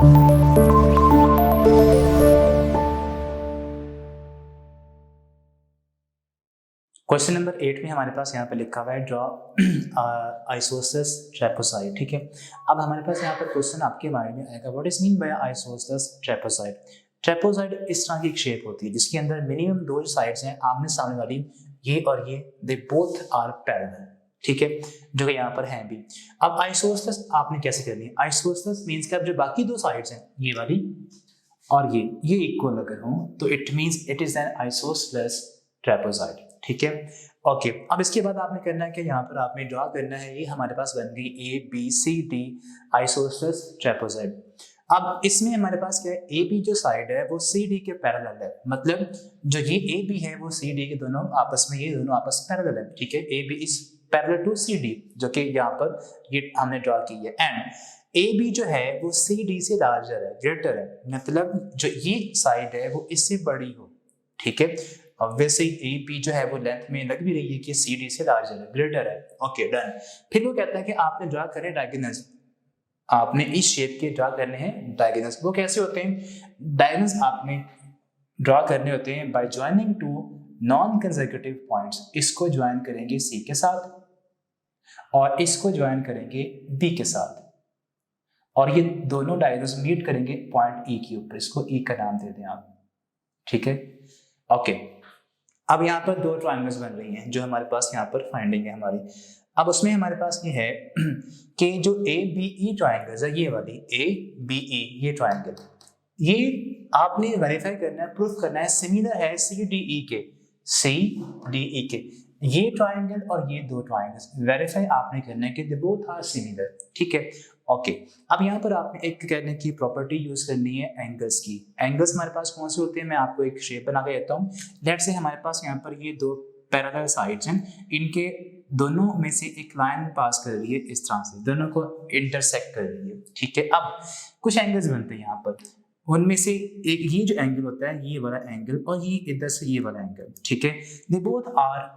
Question number 8 में हमारे पास यहाँ पे लिखा हुआ है ड्रॉ आइसोसेलेस ट्रेपेजॉइड। ठीक है, अब हमारे पास यहाँ पर क्वेश्चन आपके माइंड में आएगा what is mean by isosceles trapezoid. Trapezoid इस तरह की एक शेप होती है जिसके अंदर मिनिमम दो साइड्स हैं आमने सामने वाली, ये और ये, दे बोथ आर पैरेलल। ठीक है, जो कि यहाँ पर है भी। अब आइसोसेलेस आपने कैसे करनी है? आइसोसेलेस मीन्स कि अब जो बाकी दो साइड्स हैं ये वाली और ये इक्वल अगर हो तो it means it is an isosceles trapezoid. ठीक है, ओके। अब इसके बाद आपने करना है कि यहाँ पर आपने ड्रॉ करना है, ये हमारे पास बन गई A B C D isosceles trapezoid. अब इसमें हमारे पास क्या है, ए बी जो साइड है वो सी डी के पैरेलल है, मतलब जो ये ए बी है वो सी डी के दोनों आपस में, ये दोनों आपस में पैरेलल है। ठीक है, A B is parallel to C D, जो कि यहाँ पर ये हमने ड्रॉ की है। एंड ए बी जो है वो सी डी से लार्जर है, ग्रेटर है, मतलब जो ये साइड है वो इससे बड़ी हो। ठीक है, ऑब्वियसली ए बी जो है वो लेंथ में लग भी रही है कि सी डी से लार्जर है, ग्रेटर है। Okay, done. फिर वो कहता है कि आपने ड्रॉ करें डायगोनल्स, आपने इस शेप के ड्रॉ करने हैं डायगोनल्स। वो कैसे होते हैं? डायगोनल्स आपने ड्रॉ करने होते हैं by joining two non consecutive points. इसको ज्वाइन करेंगे सी के साथ और इसको ज्वाइन करेंगे बी के साथ, और ये दोनों डायगोनल्स मीट करेंगे पॉइंट ई के ऊपर। इसको ई का नाम दे दें आप। ठीक है, ओके। अब यहाँ पर दो ट्रायंगल्स बन रही हैं जो हमारे पास यहाँ पर फाइंडिंग है हमारी। अब उसमें हमारे पास ये है कि जो ए बी ई ट्रायंगल्स है, ये वाली ए बी ई ये ट्रायंगल, ये आपने वेरीफाई करना है, प्रूफ करना है सिमिलर है सी डी ई के, सी डी ई के। ये ट्रायंगल और ये दो ट्रायंगल्स वेरीफाई आपने करना है कि दे बोथ आर सिमिलर। ठीक है, ओके। अब यहाँ पर आपने एक कहने की प्रॉपर्टी यूज करनी है एंगल्स की। एंगल्स हमारे पास कौन से होते हैं, मैं आपको एक शेप बना के देता हूँ। लेट्स से हमारे पास यहाँ पर ये दो पैरेलल साइड्स हैं, इनके दोनों में से एक लाइन पास कर रही है इस तरह से, दोनों को इंटरसेक्ट कर रही है। ठीक है, अब कुछ एंगल्स बनते हैं यहाँ पर, उनमें से एक ये जो एंगल होता है ये वाला एंगल, और ये इधर से ये वाला एंगल। ठीक है, दे बोथ आर,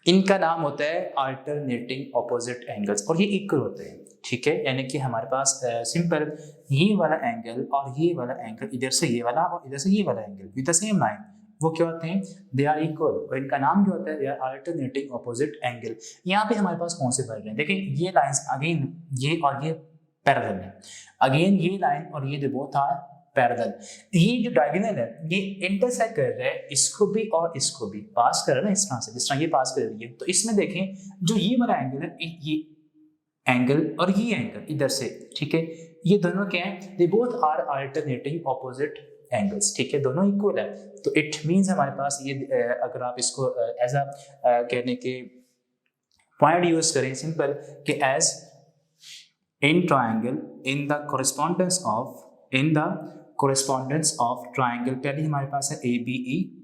इनका नाम होता है अल्टरनेटिंग ऑपोजिट एंगल्स, और ये इक्वल होते हैं। ठीक है, यानी कि हमारे पास सिंपल ये वाला एंगल और ये वाला एंगल, इधर से ये वाला और इधर से ये वाला angle with the same line, वो क्या होते हैं? दे आर इक्वल, और इनका नाम जो होता है they are alternating opposite angle. यहाँ पे हमारे पास कौन से बन रहे हैं? देखिए ये लाइंस अगेन ये और ये पैरेलल है, अगेन ये लाइन और ये बोथ आर पैरेलल। ये जो डायगोनल है ये इंटरसेक्ट कर रहा है इसको भी और इसको भी, पास कर रहा है ना इस तरह से, जिस तरह ये पास कर रही है। तो इसमें देखें जो ये वाला एंगल है, ये एंगल और ये एंगल इधर से, ठीक है, ये दोनों क्या है? They both are alternating opposite angles. ठीक है, दोनों इक्वल है, तो इट मींस हमारे पास ये अगर आप इसको एज अ कहने के पॉइंट यूज करें सिंपल कि as in triangle in the correspondence of triangle, पहले हमारे पास है ए बी ई,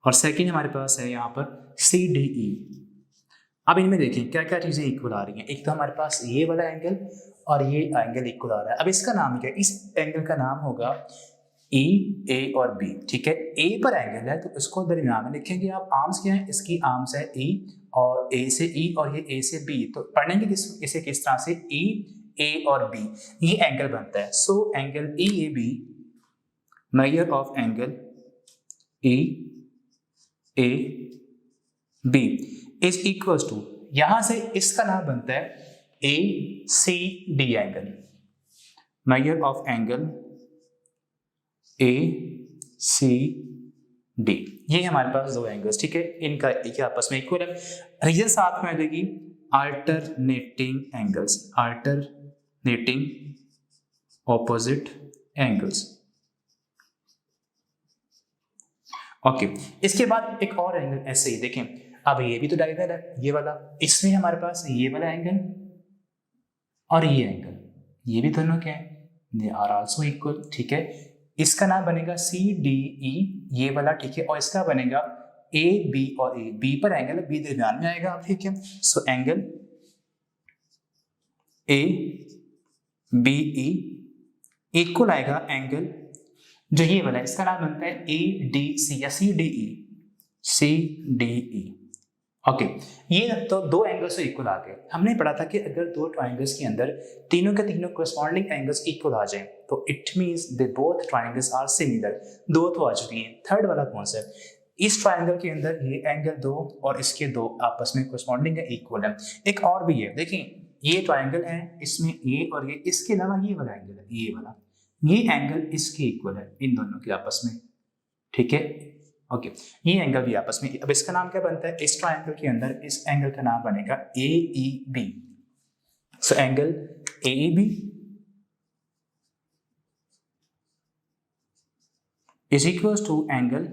और सेकंड हमारे पास है यहाँ पर सी डी ई। अब इनमें देखें क्या क्या चीजें इक्वल आ रही हैं। एक तो हमारे पास ये वाला एंगल और ये एंगल इक्वल आ रहा है। अब इसका नाम क्या है? इस एंगल का नाम होगा ई, ए और बी। ठीक है, ए पर एंगल है तो इसको दरमियान में लिखेंगे आप। आर्म्स क्या है? इसकी आर्म्स है ई, और ए से ई और ये ए से बी, तो पढ़ेंगे इसे किस तरह से? ई, ए और बी, ये एंगल बनता है। So angle E A B, measure of angle E A B is equals to, यहां से इसका नाम बनता है A C D angle, measure of angle A C D. ये हमारे पास दो एंगल्स। ठीक है, इनका एक आपस में इक्वल है। रीजन साथ में आ जाएगी alternating angles, alternating opposite angles. Okay, इसके बाद एक और एंगल ऐसे ही देखें। अब ये भी तो डायगोनल है ये वाला, इसमें हमारे पास ये वाला एंगल और ये एंगल, ये भी दोनों क्या है? They are also equal. ठीक है, इसका नाम बनेगा सी डी ई, ये वाला। ठीक है, और इसका बनेगा ए बी, और ए बी पर एंगल है, बी दरमियान में आएगा। ठीक है, so angle A B E equal आएगा एंगल जो ये वाला है, इसका नाम बनता है ए डी सी या C D E, C D E. Okay ये तो दो एंगल्स तो इक्वल आ गए। हमने पढ़ा था कि अगर दो ट्राइंगल्स के अंदर तीनों के तीनों करस्पॉन्डिंग एंगल्स इक्वल आ जाएं तो it means they both triangles are similar. दो तो आ चुकी हैं, थर्ड वाला कौन सा है? इस ट्राइंगल के अंदर ये एंगल दो और इसके दो आपस में करस्पॉन्डिंग है, इक्वल है। एक और भी है, देखिए ये ट्राइंगल है, इसमें ये और ये, इसके अलावा ये वाला एंगल है, ये वाला, ये एंगल इसके इक्वल है इन दोनों के आपस में, ठीक है। ओके ये एंगल भी आपस में, अब इसका नाम क्या बनता है? इस ट्राइंगल के अंदर इस एंगल का नाम बनेगा A E B. So angle A E B is equal to angle,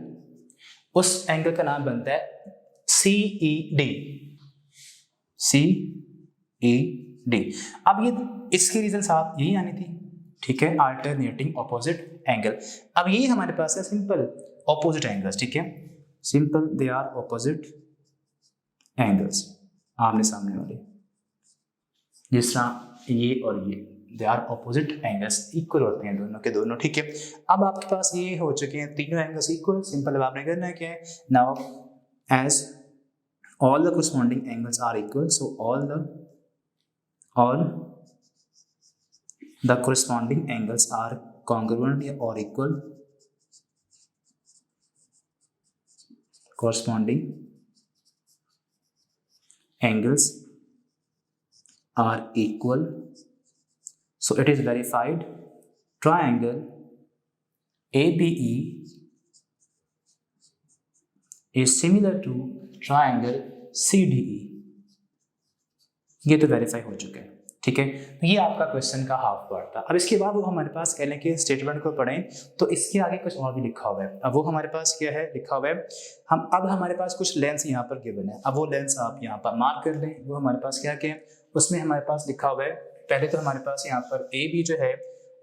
उस एंगल का नाम बनता है सी ई डी, सी ई डी। अब ये इसकी रीजन साथ यही आनी थी, ठीक है, अल्टरनेटिंग ऑपोजिट एंगल। अब ये हमारे पास है सिंपल ऑपोजिट एंगल्स, ठीक है, simple they are opposite angles, आमने सामने वाले, जिस तरह ये और ये they are opposite angles, equal होते हैं दोनों के दोनों, ठीक है। अब आपके पास ये हो चुके हैं तीनों एंगल्स इक्वल। सिंपल अब आपने करना है क्या है, now as all the corresponding angles are equal, so all the corresponding angles are congruent or equal, corresponding angles are equal, so it is verified triangle ABE is similar to triangle CDE। ये तो verify हो चुका है, ठीक है। तो ये आपका क्वेश्चन का हाफ पार्ट था। अब इसके बाद वो हमारे पास कह लें कि स्टेटमेंट को पढ़ें तो इसके आगे कुछ और भी लिखा हुआ है। अब वो हमारे पास क्या है लिखा हुआ है, अब हमारे पास कुछ लेंस यहाँ पर गिवन है। अब वो लेंस आप यहाँ पर मार्क कर लें। वो हमारे पास क्या क्या है, उसमें हमारे पास लिखा हुआ है, पहले तो हमारे पास यहाँ पर ए बी जो है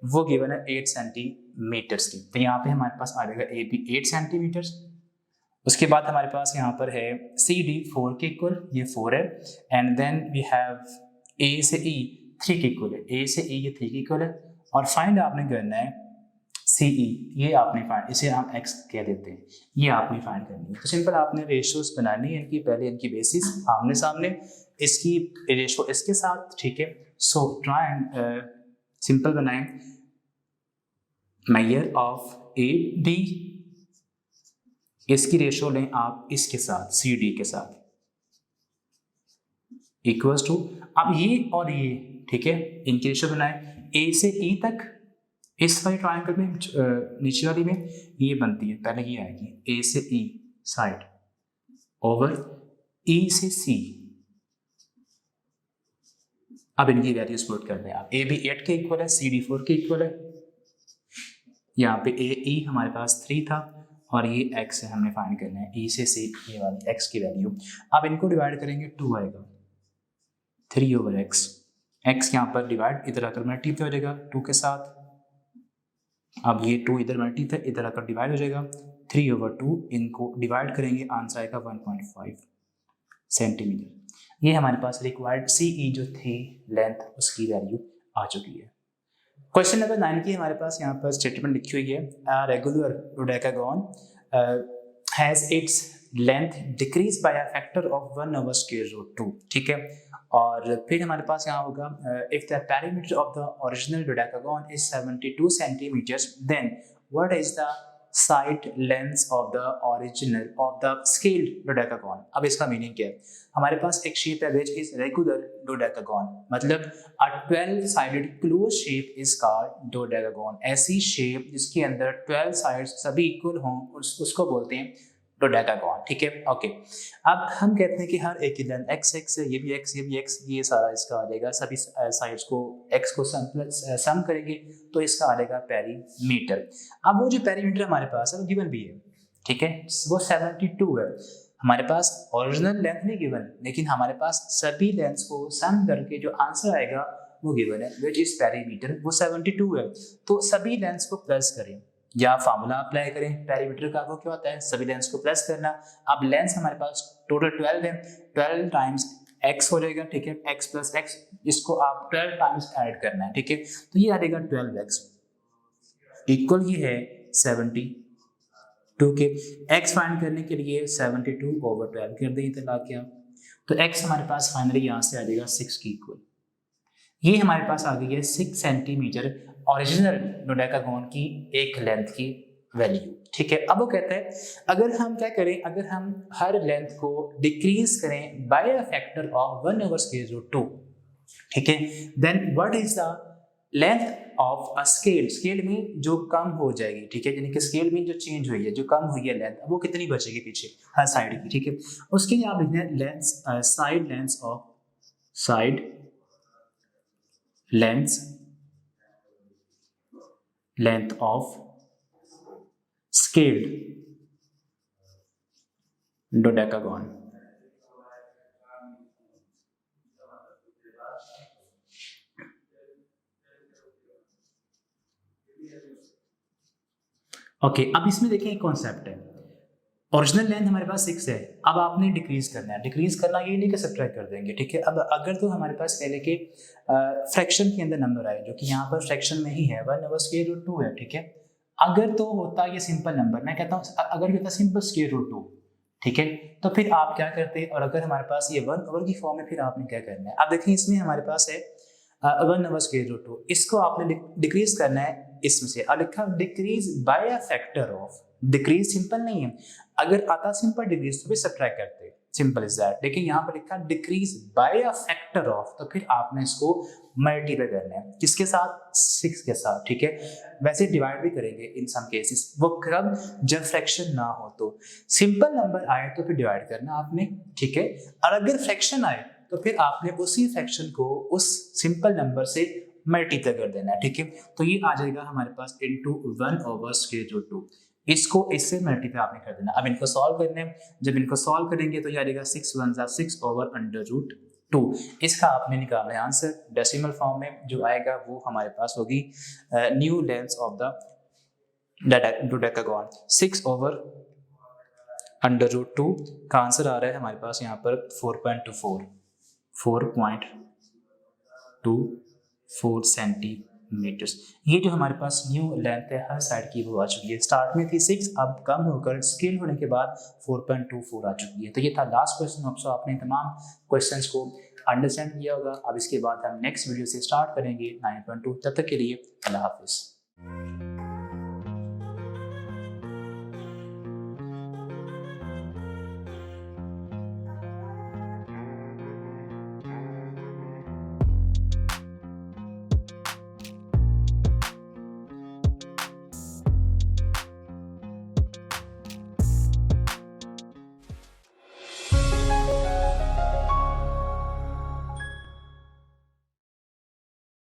वो गिवन है 8 सेंटीमीटर्स की, तो यहाँ पे हमारे पास आ जाएगा ए बी 8 सेंटीमीटर्स। उसके बाद हमारे पास यहाँ पर है सी डी 4 के इक्वल, ये 4 है, and then we have a say E 3 के इक्वल है, ए से ई ये 3 के इक्वल है, और फाइंड आपने करना है सी ई, ये आपने फाइंड, इसे हम एक्स कह देते हैं, ये आपने फाइंड करनी है। तो सिंपल आपने रेशियोज बनानी है इनकी, पहले इनकी बेसिस आमने सामने, इसकी रेशियो इसके साथ, ठीक है। सो ट्राई सिंपल बनाएं, मेजर ऑफ ए डी, इसकी रेशो लें आप इसके साथ सी डी के साथ, इक्वल्स टू, अब ये और ये, ठीक है, इनकी रेशो बनाएं ए से ई तक, इस वाली ट्रायंगल में नीचे वाली में ये बनती है, पहले ये आएगी ए से ई साइड ओवर ई से सी। अब इनकी वैल्यूज पुट कर दें आप, ए बी 8 के इक्वल है, सी डी 4 के इक्वल है, यहाँ पे ए ई हमारे पास 3 था और ये x है, हमने फाइंड करना है e से c ये वाली x की वैल्यू। अब इनको डिवाइड करेंगे 2 आएगा 3 ओवर x, x यहाँ पर डिवाइड इधर आकर मल्टीप्लाई हो जाएगा 2 के साथ, अब ये 2 इधर मल्टीप्लाई इधर आकर डिवाइड हो जाएगा 3 ओवर 2, इनको डिवाइड करेंगे आंसर आएगा 1.5 सेंटीमीटर। ये हमारे पास रिक्वायर्ड सी ई जो थी लेंथ उसकी वैल्यू आ चुकी है। क्वेश्चन नंबर 9 की हमारे पास यहाँ पर स्टेटमेंट लिखी हुई है, regular dodecagon has its length decrease by a factor of 1 over square root 2, ठीक है। और फिर हमारे पास यहाँ होगा if the perimeter of the original dodecagon is 72 centimetres then what is the side length of the original of the scaled dodecagon. अब इसका मीनिंग क्या है, हमारे पास एक शेप है विच इज रेगुलर डोडेकागोन, मतलब a 12 sided closed shape is called dodecagon. ऐसी shape जिसके अंदर 12 साइड्स सभी इक्वल हों उसको बोलते हैं डोडेकागोन, ठीक है। ओके अब हम कहते हैं कि हर एक की लेंथ x x है, ये भी x ये भी x, ये सारा इसका आ जाएगा, सभी साइड्स को x को सम करेंगे तो इसका आ जाएगा पेरीमीटर। अब वो जो पेरीमीटर हमारे पास है वो गिवन भी है, ठीक है, वो 72 है। हमारे पास ओरिजिनल लेंथ नहीं गिवन, लेकिन हमारे पास सभी लेंथ्स को सम करके जो आंसर आएगा वो गिवन है विच इज पेरीमीटर, वो 72 है। तो सभी लेंथ्स को प्लस करें या फार्मूला अप्लाई करें पेरीमीटर का, वो क्या होता है सभी लेंथ्स को प्लस करना। अब लेंथ्स हमारे पास टोटल 12 है, 12 टाइम्स x हो जाएगा, ठीक है, x प्लस x, इसको आप 12 टाइम्स ऐड करना है, ठीक है। तो ये आ जाएगा 12x इक्वल ये है 72 के। x फाइंड करने के लिए 72 ओवर 12 कर दें, इतना ला के आप तो x हमारे पास फाइनली यहाँ से आ जाएगा 6 के इक्वल। ये हमारे पास आ गई है 6 सेंटीमीटर ओरिजिनल डोडेकागोन की एक लेंथ की वैल्यू, ठीक है। अब वो कहते हैं अगर हम क्या करें, अगर हम हर लेंथ को डिक्रीज करें बाय अ फैक्टर ऑफ 1/√2, ठीक है, then what is the length of a scale. Scale में जो कम हो जाएगी, ठीक है, यानी कि स्केल में जो चेंज हुई है, जो कम हुई है लेंथ, वो कितनी बचेगी पीछे हर साइड की, ठीक है। उसके लिए आप लिखते हैं length side length of side length of scaled dodecagon. Okay, अब इसमें देखिए एक कॉन्सेप्ट है, ओरिजिनल लेंथ हमारे पास 6 है, अब आपने डिक्रीज करना है। डिक्रीज करना ये नहीं कि सब्ट्रैक्ट कर देंगे, ठीक है। अब अगर तो हमारे पास कह लें कि फ्रैक्शन के अंदर नंबर आए, जो कि यहाँ पर फ्रैक्शन में ही है, 1/√2 है, ठीक है। अगर तो होता ये सिंपल नंबर, मैं कहता हूँ अगर ये होता सिंपल √2, ठीक है, तो फिर आप क्या करते, और अगर हमारे पास ये 1/, की फॉर्म है, फिर आपने क्या करना है। अब देखिए इसमें हमारे पास है 1/√2, इसको आपने डिक्रीज करना है इसमें से। अब लिखा decrease by a factor of, decrease simple नहीं है, अगर आता सिंपल डिक्रीज तो भी सब्ट्रैक्ट करते, सिंपल इज दैट। लेकिन यहाँ पर लिखा decrease by a factor of, तो फिर आपने इसको मल्टीप्लाई करना है, किसके साथ, 6 के साथ, ठीक है। वैसे डिवाइड भी करेंगे इन सम केसेस, वो कब, जब फ्रैक्शन ना हो। तो सिंपल नंबर आए तो फिर डिवाइड करना आपने, ठीक है, और अगर फ्रैक्शन आए तो फिर आपने उसी फ्रैक्शन को उस सिंपल नंबर से मल्टीप्लाई कर देना है, ठीक है। तो ये आ जाएगा हमारे पास इनटू 1/√2, इसको इससे मल्टीप्लाई आपने कर देना। अब इनको सॉल्व करने हैं, जब इनको सॉल्व करेंगे तो ये आ जाएगा 6 1 6/√2, इसका आपने निकालना है आंसर। डेसिमल फॉर्म में जो आएगा वो हमारे पास होगी न्यू लेंथ ऑफ द डोडेकागोन 6/√2 का आंसर आ रहा है हमारे पास यहाँ पर 4.24 सेंटीमीटर्स। ये जो हमारे पास न्यू लेंथ है हर साइड की वो आ चुकी है। स्टार्ट में थी 6, अब कम होकर स्केल होने के बाद 4.24 आ चुकी है। तो ये था लास्ट क्वेश्चन। अब आपने तमाम क्वेश्चंस को अंडरस्टैंड किया होगा। अब इसके बाद हम नेक्स्ट वीडियो से स्टार्ट करेंगे 9.2। तब तक के लिए अल्लाह हाफिज़।